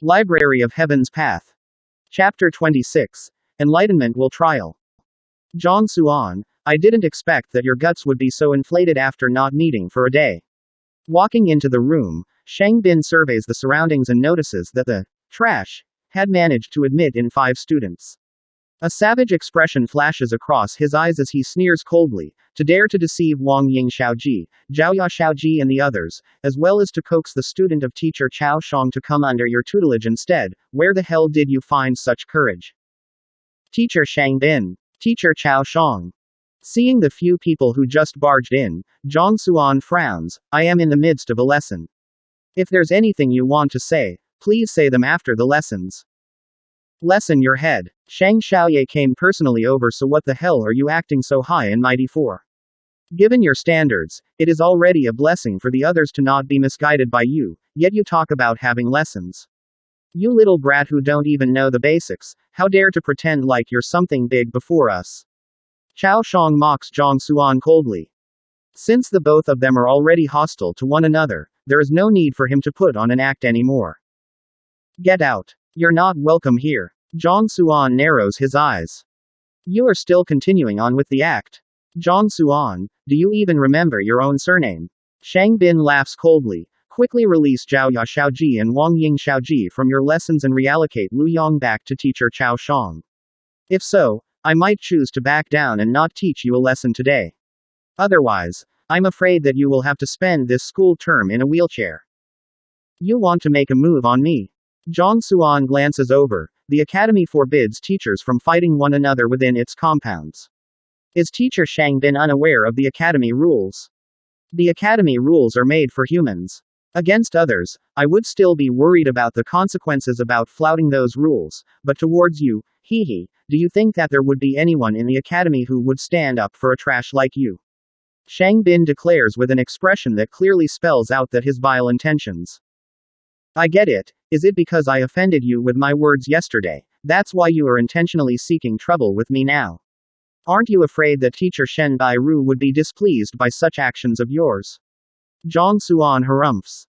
Library of Heaven's Path. Chapter 26. Enlightenment Will Trial. Zhang Xuan, I didn't expect that your guts would be so inflated after not meeting for a day. Walking into the room, Shang Bin surveys the surroundings and notices that the trash had managed to admit in 5 students. A savage expression flashes across his eyes as he sneers coldly, to dare to deceive Wang Ying Xiaoji, Zhaoya Xiaoji and the others, as well as to coax the student of teacher Chao Shang to come under your tutelage instead. Where the hell did you find such courage? Teacher Shang Bin. Teacher Chao Shang. Seeing the few people who just barged in, Zhang Xuan frowns. I am in the midst of a lesson. If there's anything you want to say, please say them after the lessons. Lesson your head. Shang Xiaoye came personally over, so what the hell are you acting so high and mighty for? Given your standards, it is already a blessing for the others to not be misguided by you, yet you talk about having lessons. You little brat who don't even know the basics, how dare to pretend like you're something big before us? Chao Shang mocks Zhang Xuan coldly. Since the both of them are already hostile to one another, there is no need for him to put on an act anymore. Get out. You're not welcome here. Zhang Xuan narrows his eyes. You are still continuing on with the act. Zhang Xuan, do you even remember your own surname? Shang Bin laughs coldly. Quickly release Zhaoya Xiaoji and Wang Ying Xiaoji from your lessons and reallocate Lu Yong back to teacher Chao Shang. If so, I might choose to back down and not teach you a lesson today. Otherwise, I'm afraid that you will have to spend this school term in a wheelchair. You want to make a move on me? Zhang Xuan glances over. The academy forbids teachers from fighting one another within its compounds. Is teacher Shang Bin unaware of the academy rules? The academy rules are made for humans. Against others, I would still be worried about the consequences about flouting those rules, but towards you, do you think that there would be anyone in the academy who would stand up for a trash like you? Shang Bin declares with an expression that clearly spells out that his vile intentions. I get it. Is it because I offended you with my words yesterday? That's why you are intentionally seeking trouble with me now. Aren't you afraid that teacher Shen Bairu would be displeased by such actions of yours? Zhang Xuan harumphs.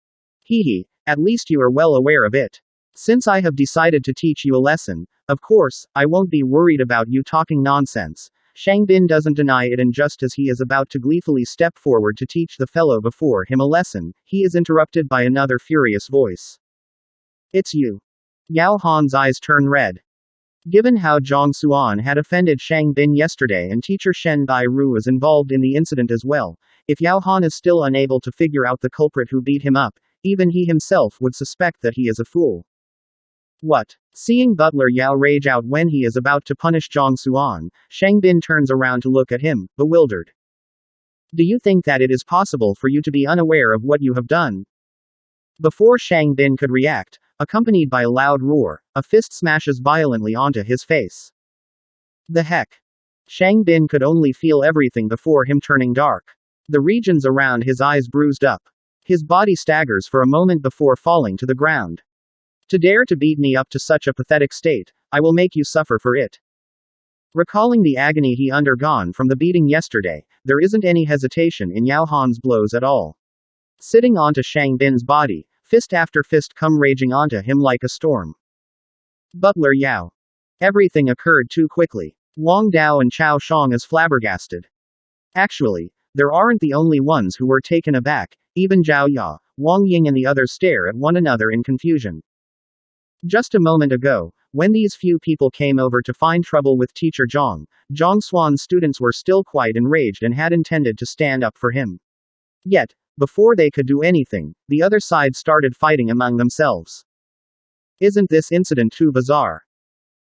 At least you are well aware of it. Since I have decided to teach you a lesson, of course, I won't be worried about you talking nonsense. Shang Bin doesn't deny it, and just as he is about to gleefully step forward to teach the fellow before him a lesson, he is interrupted by another furious voice. It's you. Yao Han's eyes turn red. Given how Zhang Xuan had offended Shang Bin yesterday and teacher Shen Bairu is involved in the incident as well, if Yao Han is still unable to figure out the culprit who beat him up, even he himself would suspect that he is a fool. What? Seeing butler Yao rage out when he is about to punish Zhang Xuan, Shang Bin turns around to look at him, bewildered. Do you think that it is possible for you to be unaware of what you have done? Before Shang Bin could react, accompanied by a loud roar, a fist smashes violently onto his face. The heck? Shang Bin could only feel everything before him turning dark. The regions around his eyes bruised up. His body staggers for a moment before falling to the ground. To dare to beat me up to such a pathetic state, I will make you suffer for it. Recalling the agony he undergone from the beating yesterday, there isn't any hesitation in Yao Han's blows at all. Sitting onto Shang Bin's body, fist after fist come raging onto him like a storm. Butler Yao. Everything occurred too quickly. Wang Dao and Chao Shang is flabbergasted. Actually, there aren't the only ones who were taken aback. Even Zhao Ya, Wang Ying and the others stare at one another in confusion. Just a moment ago, when these few people came over to find trouble with teacher Zhang Xuan's students were still quite enraged and had intended to stand up for him. Yet, before they could do anything, the other side started fighting among themselves. Isn't this incident too bizarre?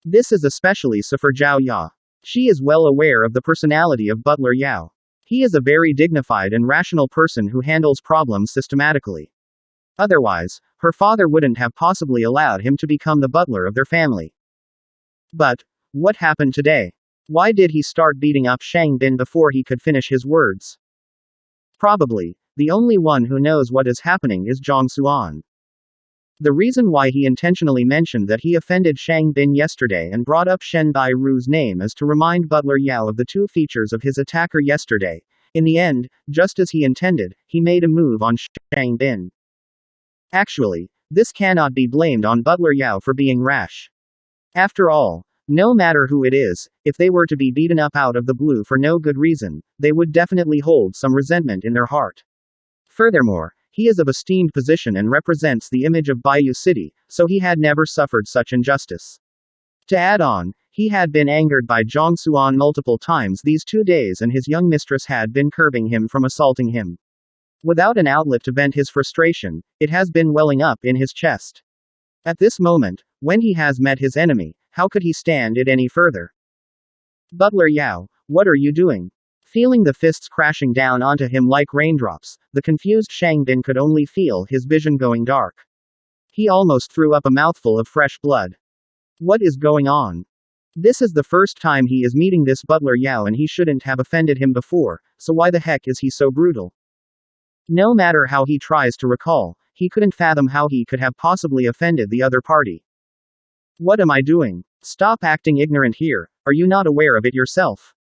This is especially so for Zhao Ya. She is well aware of the personality of Butler Yao. He is a very dignified and rational person who handles problems systematically. Otherwise, her father wouldn't have possibly allowed him to become the butler of their family. But, what happened today? Why did he start beating up Shang Bin before he could finish his words? Probably, the only one who knows what is happening is Zhang Xuan. The reason why he intentionally mentioned that he offended Shang Bin yesterday and brought up Shen Bairu's name is to remind Butler Yao of the 2 features of his attacker yesterday. In the end, just as he intended, he made a move on Shang Bin. Actually, This cannot be blamed on Butler Yao for being rash. After all, no matter who it is, if they were to be beaten up out of the blue for no good reason, they would definitely hold some resentment in their heart. Furthermore, he is of esteemed position and represents the image of Bayou City, so he had never suffered such injustice. To add on, he had been angered by Zhang Xuan multiple times these 2 days and his young mistress had been curbing him from assaulting him. Without an outlet to vent his frustration, it has been welling up in his chest. At this moment, when he has met his enemy, how could he stand it any further? Butler Yao, what are you doing? Feeling the fists crashing down onto him like raindrops, the confused Shang Bin could only feel his vision going dark. He almost threw up a mouthful of fresh blood. What is going on? This is the first time he is meeting this Butler Yao and he shouldn't have offended him before, so why the heck is he so brutal? No matter how he tries to recall, he couldn't fathom how he could have possibly offended the other party. What am I doing? Stop acting ignorant here, are you not aware of it yourself?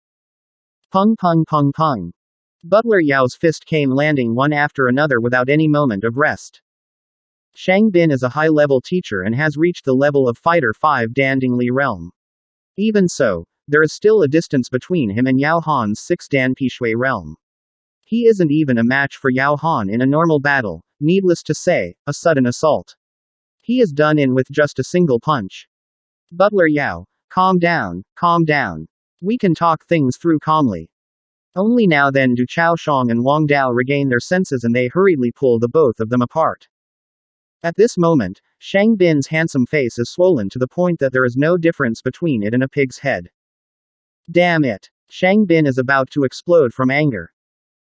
Pung pung pung pung. Butler Yao's fist came landing one after another without any moment of rest. Shang Bin is a high-level teacher and has reached the level of Fighter 5 Dandingli realm. Even so, there is still a distance between him and Yao Han's 6 Dan Pishui realm. He isn't even a match for Yao Han in a normal battle, needless to say, a sudden assault. He is done in with just a single punch. Butler Yao, calm down, calm down. We can talk things through calmly. Only now then do Chao Shang and Wang Dao regain their senses and they hurriedly pull the both of them apart. At this moment, Shang Bin's handsome face is swollen to the point that there is no difference between it and a pig's head. Damn it! Shang Bin is about to explode from anger.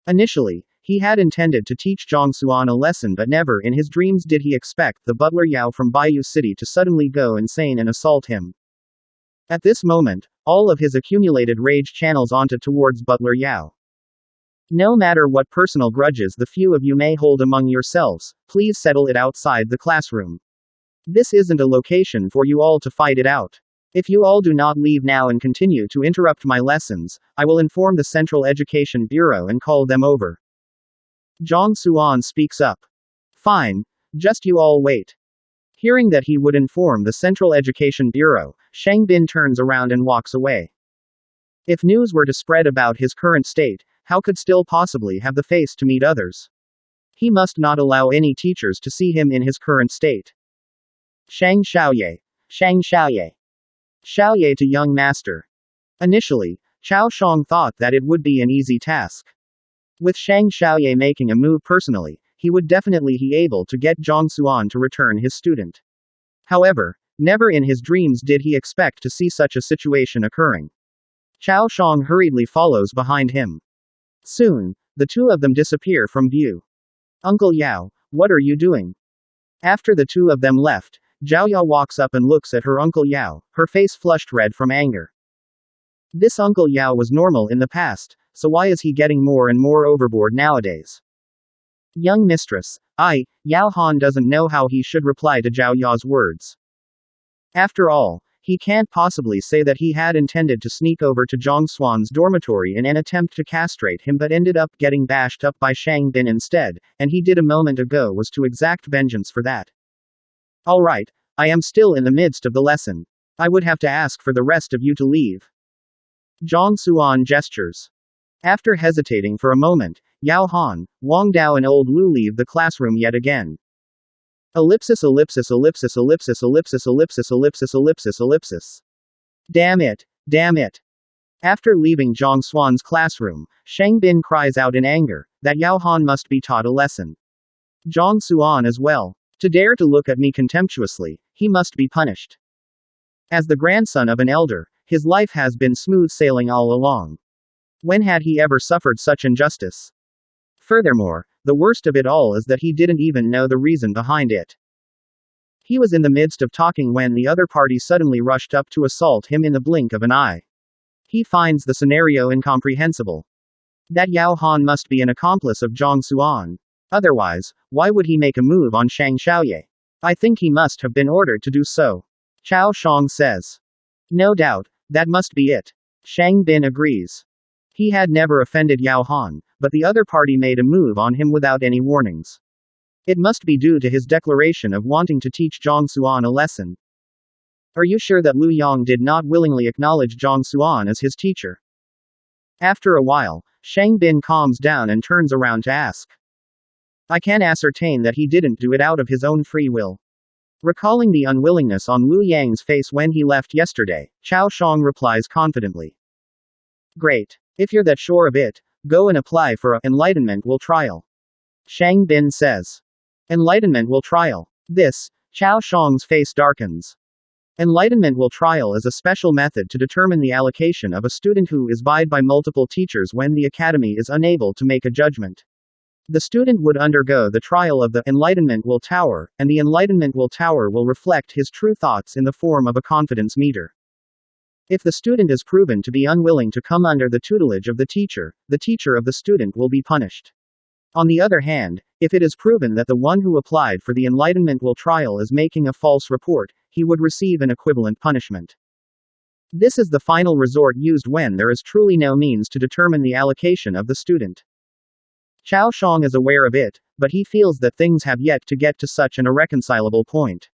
Initially, he had intended to teach Zhang Xuan a lesson but never in his dreams did he expect the Butler Yao from Bayou City to suddenly go insane and assault him. At this moment, all of his accumulated rage channels onto towards Butler Yao. No matter what personal grudges the few of you may hold among yourselves, please settle it outside the classroom. This isn't a location for you all to fight it out. If you all do not leave now and continue to interrupt my lessons, I will inform the Central Education Bureau and call them over. Zhang Xuan speaks up. Fine, just you all wait. Hearing that he would inform the Central Education Bureau, Shang Bin turns around and walks away. If news were to spread about his current state, how could still possibly have the face to meet others? He must not allow any teachers to see him in his current state. Shang Xiaoye. Shang Xiaoye. Xiaoye to young master. Initially, Chao Shang thought that it would be an easy task. With Shang Xiaoye making a move personally, he would definitely be able to get Zhang Xuan to return his student. However, never in his dreams did he expect to see such a situation occurring. Chao Shang hurriedly follows behind him. Soon, the two of them disappear from view. Uncle Yao, what are you doing? After the two of them left, Zhao Yao walks up and looks at her Uncle Yao, her face flushed red from anger. This Uncle Yao was normal in the past, so why is he getting more and more overboard nowadays? Young mistress, Yao Han doesn't know how he should reply to Zhao Yao's words. After all, he can't possibly say that he had intended to sneak over to Zhang Xuan's dormitory in an attempt to castrate him but ended up getting bashed up by Shang Bin instead, and he did a moment ago was to exact vengeance for that. Alright, I am still in the midst of the lesson. I would have to ask for the rest of you to leave. Zhang Xuan gestures. After hesitating for a moment, Yao Han, Wang Dao and Old Lu leave the classroom yet again. Ellipsis ellipsis ellipsis ellipsis ellipsis ellipsis ellipsis ellipsis ellipsis. Damn it, damn it. After leaving Zhang Xuan's classroom, Shang Bin cries out in anger, that Yao Han must be taught a lesson. Zhang Xuan as well. To dare to look at me contemptuously, he must be punished. As the grandson of an elder, his life has been smooth sailing all along. When had he ever suffered such injustice? Furthermore, the worst of it all is that he didn't even know the reason behind it. He was in the midst of talking when the other party suddenly rushed up to assault him in the blink of an eye. He finds the scenario incomprehensible. That Yao Han must be an accomplice of Zhang Xuan. Otherwise, why would he make a move on Shang Xiaoye? I think he must have been ordered to do so. Chao Shang says. No doubt, that must be it. Shang Bin agrees. He had never offended Yao Han, but the other party made a move on him without any warnings. It must be due to his declaration of wanting to teach Zhang Xuan a lesson. Are you sure that Lu Yang did not willingly acknowledge Zhang Xuan as his teacher? After a while, Shang Bin calms down and turns around to ask. I can ascertain that he didn't do it out of his own free will. Recalling the unwillingness on Lu Yang's face when he left yesterday, Chao Shang replies confidently. Great. If you're that sure of it, go and apply for a enlightenment will trial. Shang Bin says. Enlightenment will trial. This, Chao Shang's face darkens. Enlightenment will trial is a special method to determine the allocation of a student who is vied by multiple teachers when the academy is unable to make a judgment. The student would undergo the trial of the enlightenment will tower, and the enlightenment will tower will reflect his true thoughts in the form of a confidence meter. If the student is proven to be unwilling to come under the tutelage of the teacher of the student will be punished. On the other hand, if it is proven that the one who applied for the enlightenment will trial is making a false report, he would receive an equivalent punishment. This is the final resort used when there is truly no means to determine the allocation of the student. Chao Shang is aware of it, but he feels that things have yet to get to such an irreconcilable point.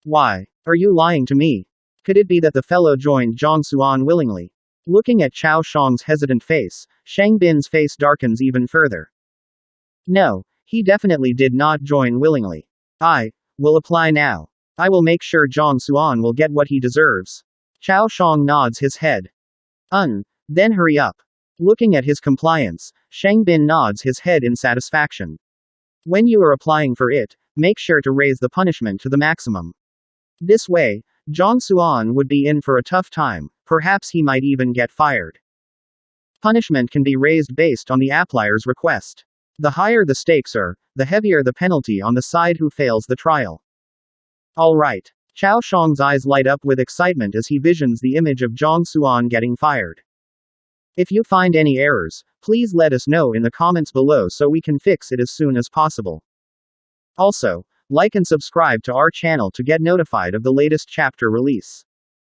Why? Are you lying to me? Could it be that the fellow joined Zhang Xuan willingly? Looking at Chao Shang's hesitant face, Shang Bin's face darkens even further. No, he definitely did not join willingly. I will apply now. I will make sure Zhang Xuan will get what he deserves. Chao Shang nods his head. Then hurry up. Looking at his compliance, Shang Bin nods his head in satisfaction. When you are applying for it, make sure to raise the punishment to the maximum. This way, Zhang Xuan would be in for a tough time, perhaps he might even get fired. Punishment can be raised based on the applier's request. The higher the stakes are, the heavier the penalty on the side who fails the trial. Alright. Chao Shang's eyes light up with excitement as he visions the image of Zhang Xuan getting fired. If you find any errors, please let us know in the comments below so we can fix it as soon as possible. Also, like and subscribe to our channel to get notified of the latest chapter release.